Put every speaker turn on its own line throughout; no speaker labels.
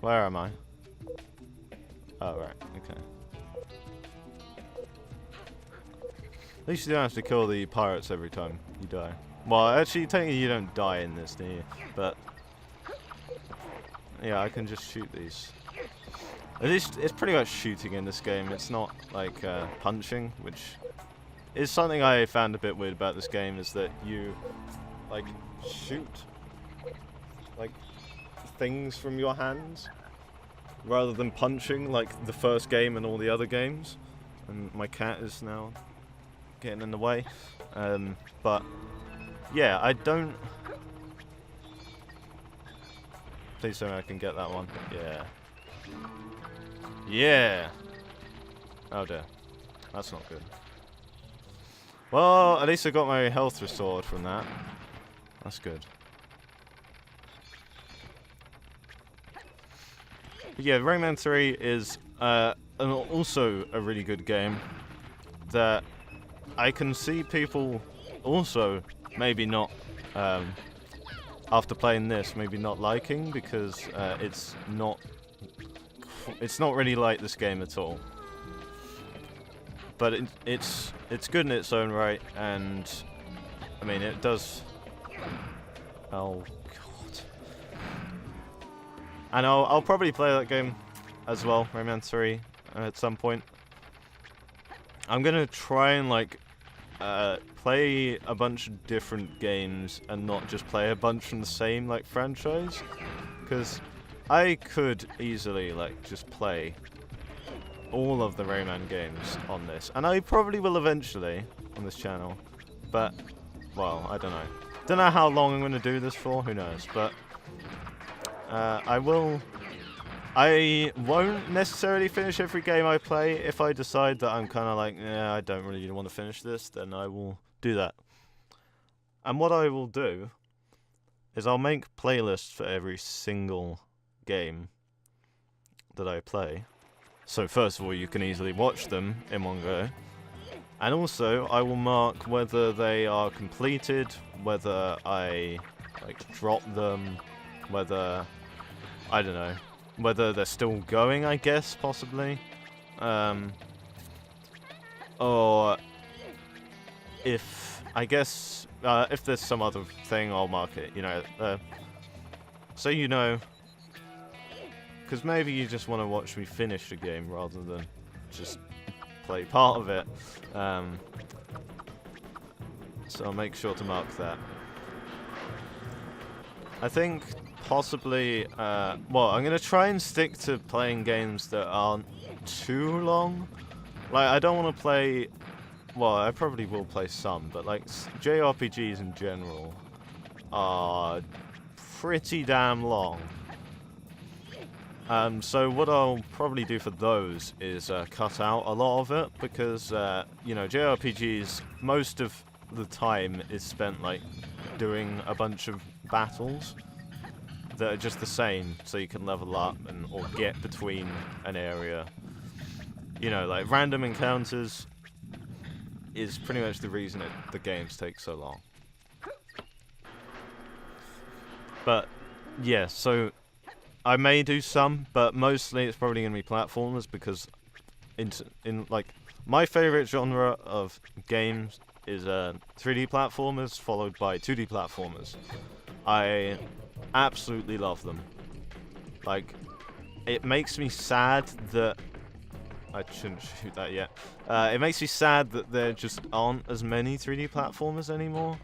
Where am I? Oh, right. Okay. At least you don't have to kill the pirates every time you die. Well, actually, technically you don't die in this, do you? But yeah, I can just shoot these. At least it's pretty much shooting in this game. It's not like punching, which is something I found a bit weird about this game. Is that you like shoot like things from your hands rather than punching like the first game and all the other games. And my cat is now getting in the way. But yeah, I don't. Please tell me I can get that one. Yeah. Yeah! Oh dear. That's not good. Well, at least I got my health restored from that. That's good. But yeah, Rayman 3 is also a really good game that I can see people also maybe not, after playing this, maybe not liking because it's not really like this game at all. But it's good in its own right, and I mean it does. Oh god! And I'll probably play that game as well, Rayman 3, at some point. I'm gonna try and like play a bunch of different games and not just play a bunch from the same like franchise, because I could easily like just play all of the Rayman games on this, and I probably will eventually on this channel, but well, I don't know. Don't know how long I'm going to do this for, who knows, but I won't necessarily finish every game I play. If I decide that I'm kind of like, yeah, I don't really want to finish this, then I will do that. And what I will do is I'll make playlists for every single game that I play. So first of all, you can easily watch them in one go. And also, I will mark whether they are completed, whether I like drop them, whether, I don't know, whether they're still going, I guess, possibly. Or if, I guess, if there's some other thing, I'll mark it, you know. So you know, because maybe you just want to watch me finish the game rather than just play part of it. So I'll make sure to mark that. I think possibly, well, I'm going to try and stick to playing games that aren't too long. Like, I don't want to play, well, I probably will play some, but like JRPGs in general are pretty damn long. So what I'll probably do for those is cut out a lot of it, because, you know, JRPGs, most of the time is spent, like, doing a bunch of battles that are just the same, so you can level up and or get between an area. You know, like, random encounters is pretty much the reason the games take so long. But, yeah, so I may do some, but mostly it's probably going to be platformers, because in like my favorite genre of games is 3D platformers followed by 2D platformers. I absolutely love them. Like, it makes me sad that I shouldn't shoot that yet. It makes me sad that there just aren't as many 3D platformers anymore.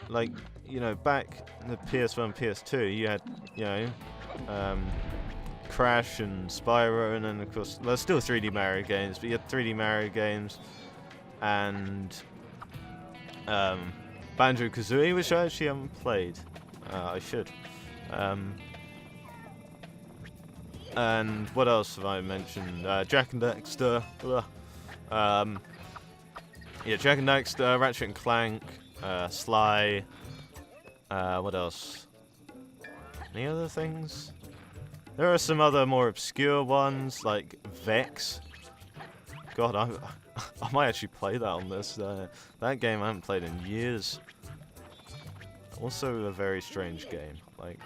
Like, you know, back in the PS1 and PS2, you had, you know, Crash and Spyro, and then, of course, there's still 3D Mario games, but you had 3D Mario games, and Banjo-Kazooie, which I actually haven't played. I should. And what else have I mentioned? Jak and Daxter. Yeah, Jak and Daxter, Ratchet and Clank, Sly. What else? Any other things? There are some other more obscure ones, like Vex. God, I might actually play that on this. That game I haven't played in years. Also a very strange game. Like,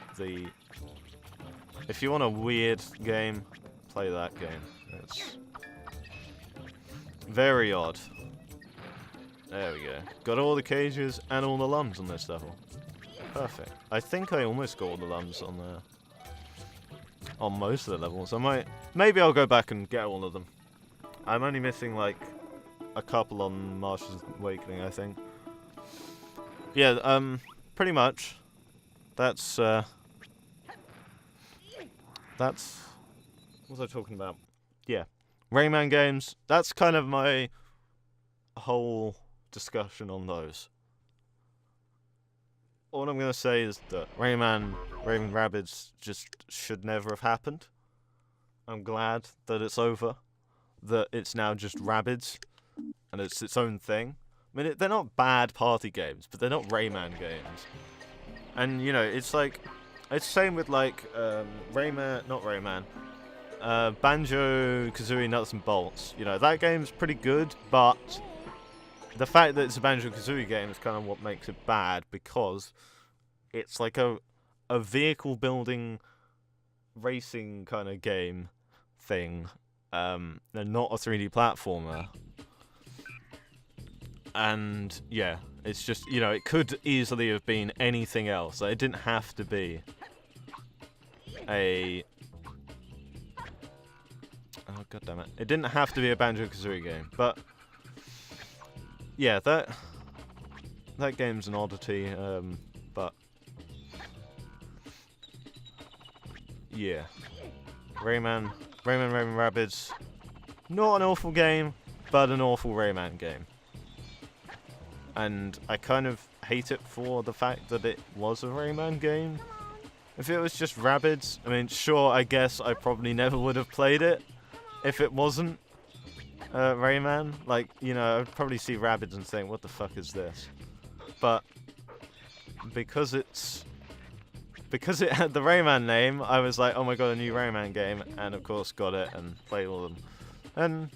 If you want a weird game, play that game. It's very odd. There we go. Got all the cages and all the lums on this level. Perfect. I think I almost got all the lums on most of the levels. Maybe I'll go back and get all of them. I'm only missing like a couple on Marsh's Awakening, I think. Yeah, pretty much. That's what was I talking about? Yeah. Rayman games, that's kind of my whole discussion on those. All I'm going to say is that Rayman Rabbids just should never have happened. I'm glad that it's over. That it's now just Rabbids. And it's its own thing. I mean, they're not bad party games, but they're not Rayman games. And, you know, it's like... It's the same with, like, Rayman... Not Rayman. Banjo-Kazooie Nuts and Bolts. You know, that game's pretty good, but... The fact that it's a Banjo-Kazooie game is kind of what makes it bad, because it's like a vehicle-building racing kind of game thing. And not a 3D platformer. And, yeah, it's just, you know, it could easily have been anything else. Like, it didn't have to be a... Oh, goddammit. It didn't have to be a Banjo-Kazooie game, but... Yeah, that game's an oddity, but... Yeah. Rayman Rabbids. Not an awful game, but an awful Rayman game. And I kind of hate it for the fact that it was a Rayman game. If it was just Rabbids, I mean, sure, I guess I probably never would have played it if it wasn't Rayman. Like, you know, I'd probably see Rabbids and think, what the fuck is this? But because it had the Rayman name, I was like, oh my god, a new Rayman game, and of course got it and played all of them. And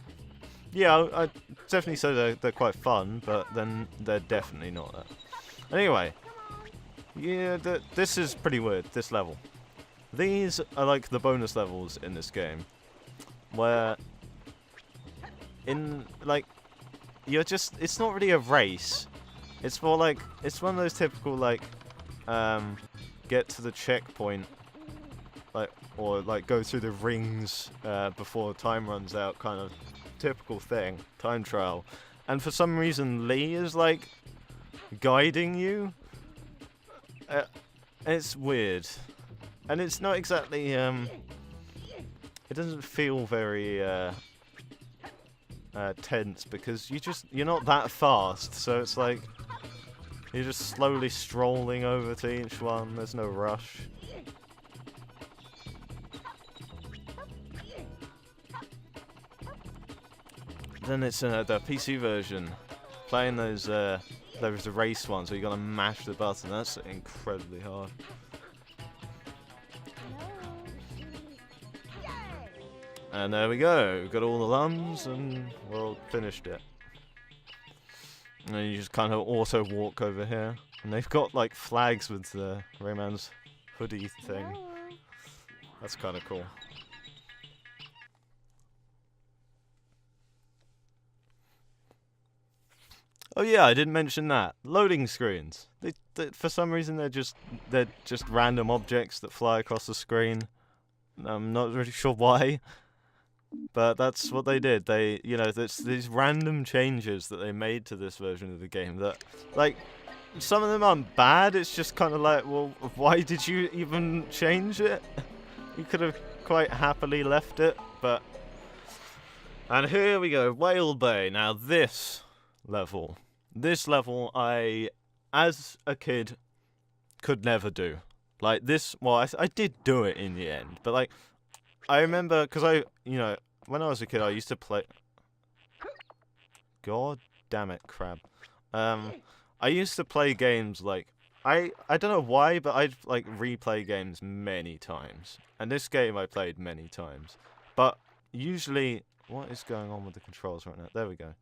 yeah, I definitely say they're quite fun, but then they're definitely not that. Anyway, yeah, this is pretty weird, this level. These are like the bonus levels in this game, where it's not really a race. It's more like, it's one of those typical, like, get to the checkpoint, like, or like go through the rings before time runs out kind of typical thing, time trial. And for some reason Lee is like guiding you. It's weird. And it's not exactly it doesn't feel very tense, because you're not that fast, so it's like you're just slowly strolling over to each one. There's no rush. Then it's the PC version, playing those race ones where you gotta mash the button. That's incredibly hard. And there we go. We've got all the lums, and we'll finished it. And then you just kind of auto walk over here, and they've got like flags with Rayman's hoodie thing. That's kind of cool. Oh yeah, I didn't mention that. Loading screens. They for some reason they're just random objects that fly across the screen. I'm not really sure why, but that's what they did. They, you know, there's these random changes that they made to this version of the game that, like, some of them aren't bad. It's just kind of like, well, why did you even change it? You could have quite happily left it, but. And here we go, Whale Bay. Now this level I, as a kid, could never do. Like this, well, I did do it in the end, but like, I remember, because you know, when I was a kid, I used to play. God damn it, crab. I used to play games like, I don't know why, but I'd like replay games many times, and this game I played many times, but usually, what is going on with the controls right now? There we go.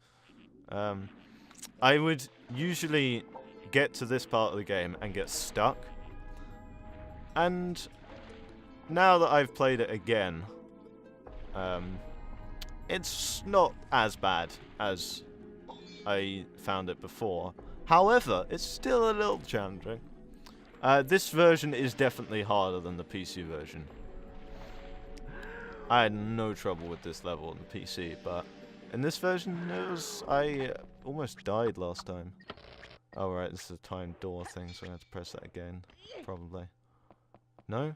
I would usually get to this part of the game and get stuck. And now that I've played it again, it's not as bad as I found it before. However, it's still a little challenging. This version is definitely harder than the PC version. I had no trouble with this level on the PC, but in this version, I almost died last time. Oh right, this is a timed door thing, so I have to press that again, probably. No?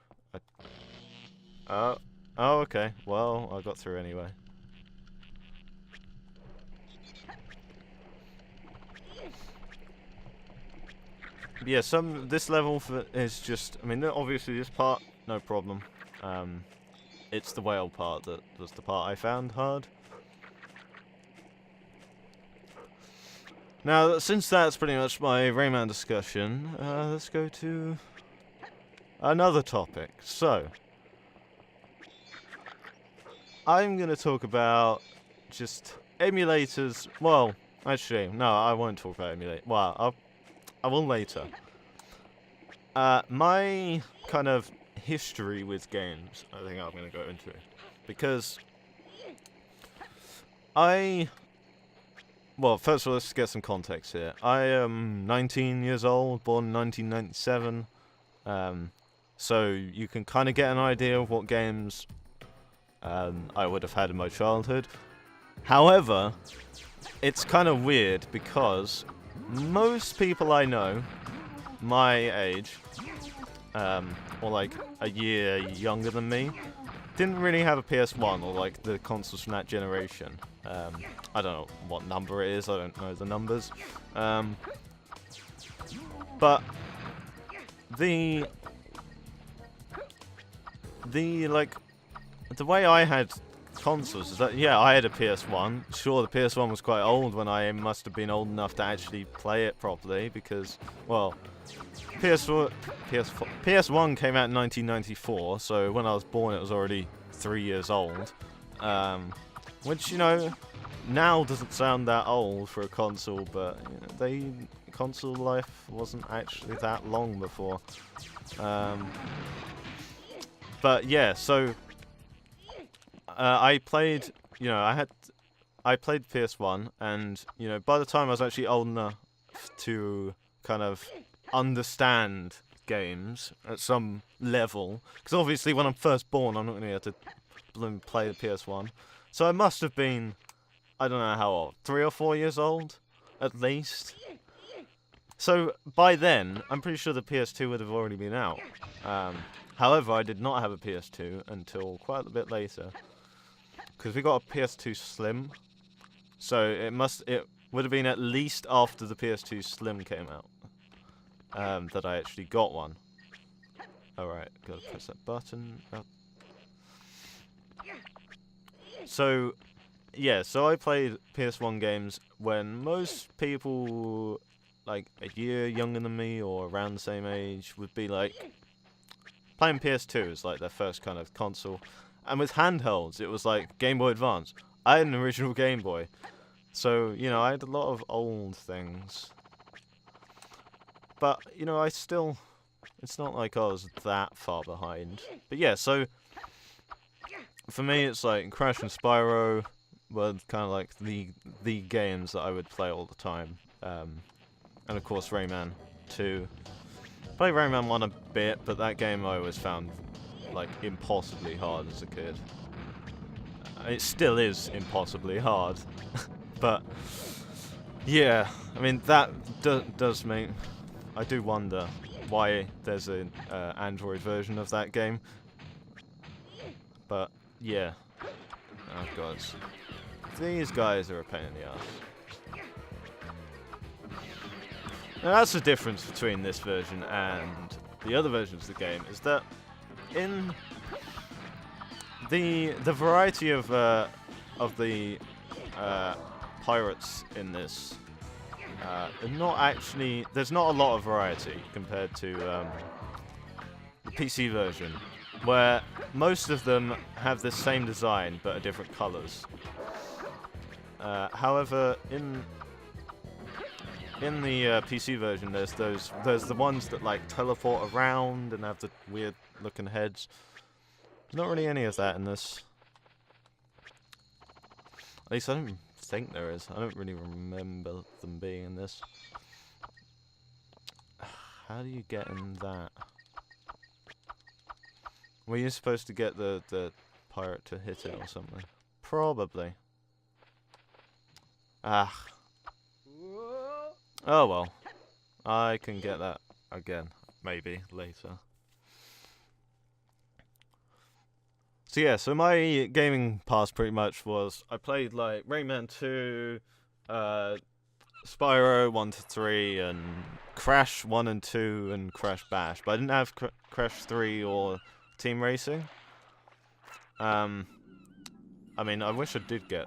Oh, okay. Well, I got through anyway. Yeah, this level is just. I mean, obviously this part, no problem. It's the whale part that was the part I found hard. Now, since that's pretty much my Rayman discussion, let's go to another topic. So, I'm going to talk about just emulators. Well, actually, no, I won't talk about emulators. Well, I will later. My kind of history with games, I think I'm going to go into. Because well, first of all, let's get some context here. I am 19 years old, born in 1997. So you can kind of get an idea of what games I would have had in my childhood. However, it's kind of weird because most people I know, my age, or like a year younger than me, didn't really have a PS1 or like the consoles from that generation. I don't know what number it is, I don't know the numbers. But the way I had consoles is that, yeah, I had a PS1. Sure, the PS1 was quite old when I must have been old enough to actually play it properly because, well, PS1 came out in 1994, so when I was born it was already 3 years old. Which, you know, now doesn't sound that old for a console, but you know, console life wasn't actually that long before. But yeah, so I played, you know, I played PS1, and you know, by the time I was actually old enough to kind of understand games at some level, because obviously when I'm first born, I'm not going to be able to play the PS1. So I must have been, I don't know how old, 3 or 4 years old, at least. So by then, I'm pretty sure the PS2 would have already been out. However, I did not have a PS2 until quite a bit later, because we got a PS2 Slim. So it would have been at least after the PS2 Slim came out that I actually got one. Alright, gotta press that button. Oh. So, yeah, so I played PS1 games when most people, like, a year younger than me or around the same age would be, like, playing PS2 is, like, their first kind of console. And with handhelds, it was, like, Game Boy Advance. I had an original Game Boy. So, you know, I had a lot of old things. But, you know, it's not like I was that far behind. But yeah, so for me, it's like Crash and Spyro were kind of like the games that I would play all the time. And of course, Rayman 2. Played Rayman 1 a bit, but that game I always found like impossibly hard as a kid. It still is impossibly hard, but yeah, I mean that does make. I do wonder why there's an Android version of that game. But yeah, oh god, these guys are a pain in the ass. Now that's the difference between this version and the other versions of the game, is that in the variety of the pirates in this, there's not a lot of variety compared to the PC version, where most of them have the same design but are different colours. However, in the PC version, there's the ones that like teleport around and have the weird looking heads. Not really any of that in this. At least I don't think there is. I don't really remember them being in this. How do you get in that? Were you supposed to get the pirate to hit it or something? Probably. Ah. Oh well. I can get that again. Maybe later. So yeah, so my gaming past pretty much was I played like Rayman 2, Spyro 1 to 3, and Crash 1 and 2, and Crash Bash. But I didn't have Crash 3 or Team Racing. I mean, I wish I did get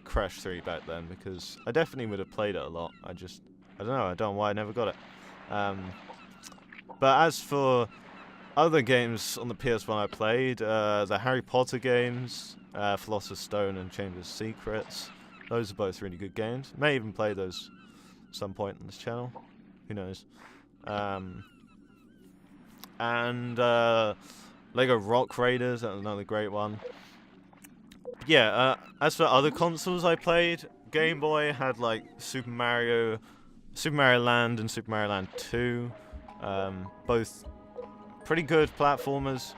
Crash 3 back then, because I definitely would have played it a lot. I don't know, I don't know why I never got it. But as for other games on the PS1 I played, the Harry Potter games, Philosopher's Stone and Chamber of Secrets. Those are both really good games. May even play those at some point on this channel. Who knows? And Lego Rock Raiders, that was another great one. But yeah, as for other consoles I played, Game Boy had like Super Mario Land and Super Mario Land 2. Both pretty good platformers,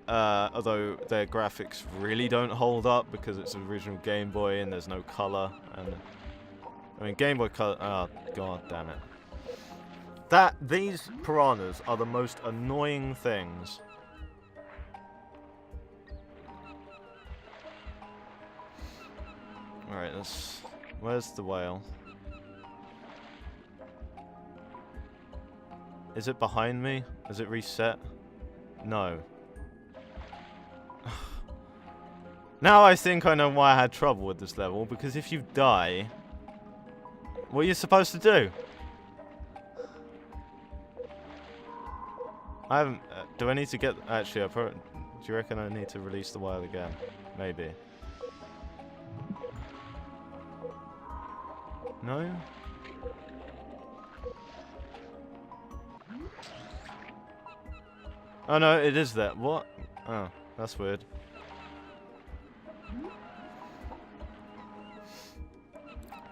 although their graphics really don't hold up because it's an original Game Boy and there's no color. And I mean, Game Boy Color. Oh god damn it! These piranhas are the most annoying things. All right, where's the whale? Is it behind me? Has it reset? No. Now I think I know why I had trouble with this level, because if you die, what are you supposed to do? I haven't... do I need to get... Actually, do you reckon I need to release the whale again? Maybe. No? Oh no, it is that. What? Oh, that's weird.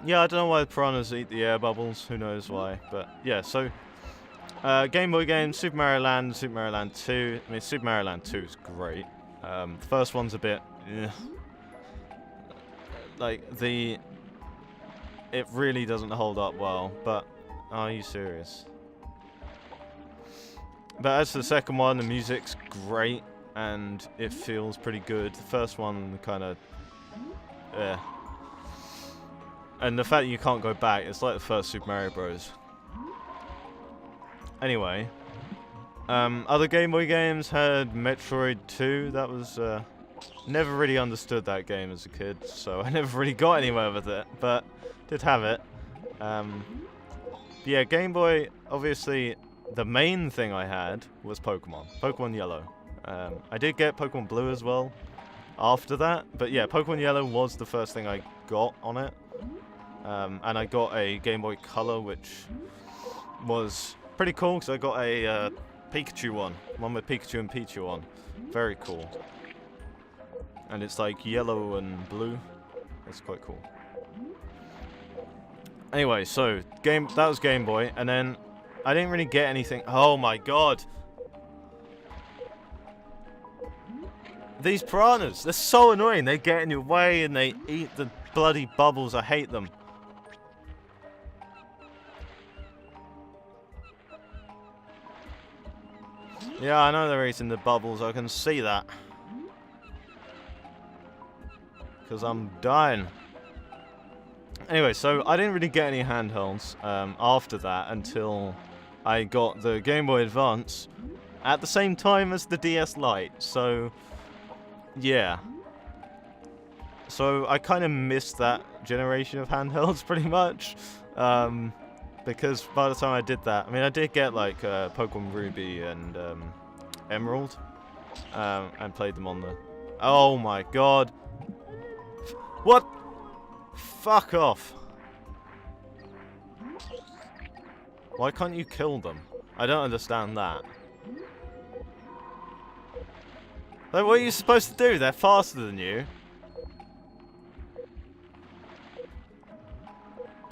Yeah, I don't know why the piranhas eat the air bubbles. Who knows why? But yeah, so Game Boy games, Super Mario Land, Super Mario Land 2. I mean, Super Mario Land 2 is great. The first one's a bit... like, it really doesn't hold up well, but... Are you serious? But as for the second one, the music's great, and it feels pretty good. The first one kind of... And the fact that you can't go back, it's like the first Super Mario Bros. Anyway. Other Game Boy games had Metroid 2. That was... never really understood that game as a kid, so I never really got anywhere with it, but did have it. Yeah, Game Boy, obviously... The main thing I had was Pokemon Yellow. I did get Pokemon Blue as well after that, but yeah, Pokemon Yellow was the first thing I got on it. And I got a Game Boy Color, which was pretty cool, because I got a Pikachu one with Pikachu and Pichu on. Very cool. And it's like yellow and blue. It's quite cool. Anyway, so that was Game Boy, and then I didn't really get anything. Oh my god. These piranhas, they're so annoying. They get in your way and they eat the bloody bubbles. I hate them. Yeah, I know they're eating the bubbles. I can see that. Because I'm dying. Anyway, so I didn't really get any handhelds after that until I got the Game Boy Advance at the same time as the DS Lite. So, yeah. So I kind of missed that generation of handhelds pretty much. Because by the time I did that, I mean, I did get like Pokemon Ruby and Emerald. And played them on the... Oh my god. What? Fuck off. Why can't you kill them? I don't understand that. Like, what are you supposed to do? They're faster than you.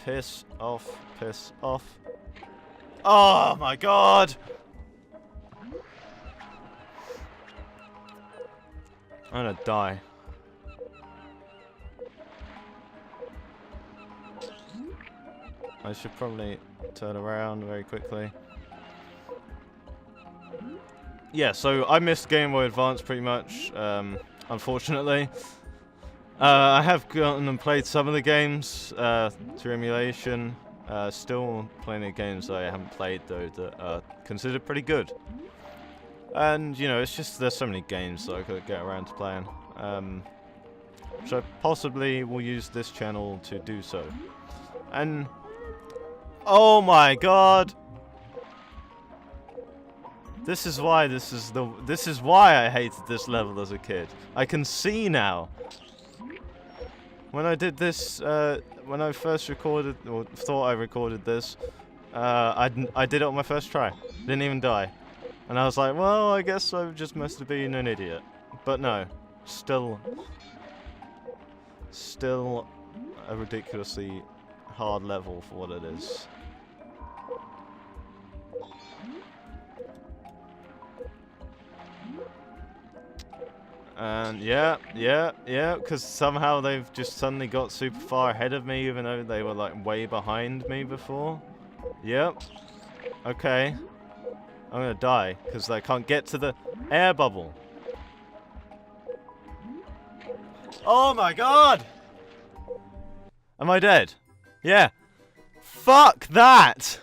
Piss off. Piss off. Oh my god! I'm gonna die. I should probably turn around very quickly. Yeah, so I missed Game Boy Advance pretty much, unfortunately. I have gotten and played some of the games through emulation. Still plenty of games that I haven't played though that are considered pretty good. And you know, it's just there's so many games that I could get around to playing. So possibly will use this channel to do so. And oh my god! This is why I hated this level as a kid. I can see now. When I did this, when I first recorded, or thought I recorded this, I did it on my first try. Didn't even die. And I was like, well, I guess I just must have been an idiot. But no. Still a ridiculously hard level for what it is. And yeah, because somehow they've just suddenly got super far ahead of me, even though they were like way behind me before. Yep. Okay. I'm gonna die, because I can't get to the air bubble. Oh my god! Am I dead? Yeah. Fuck that!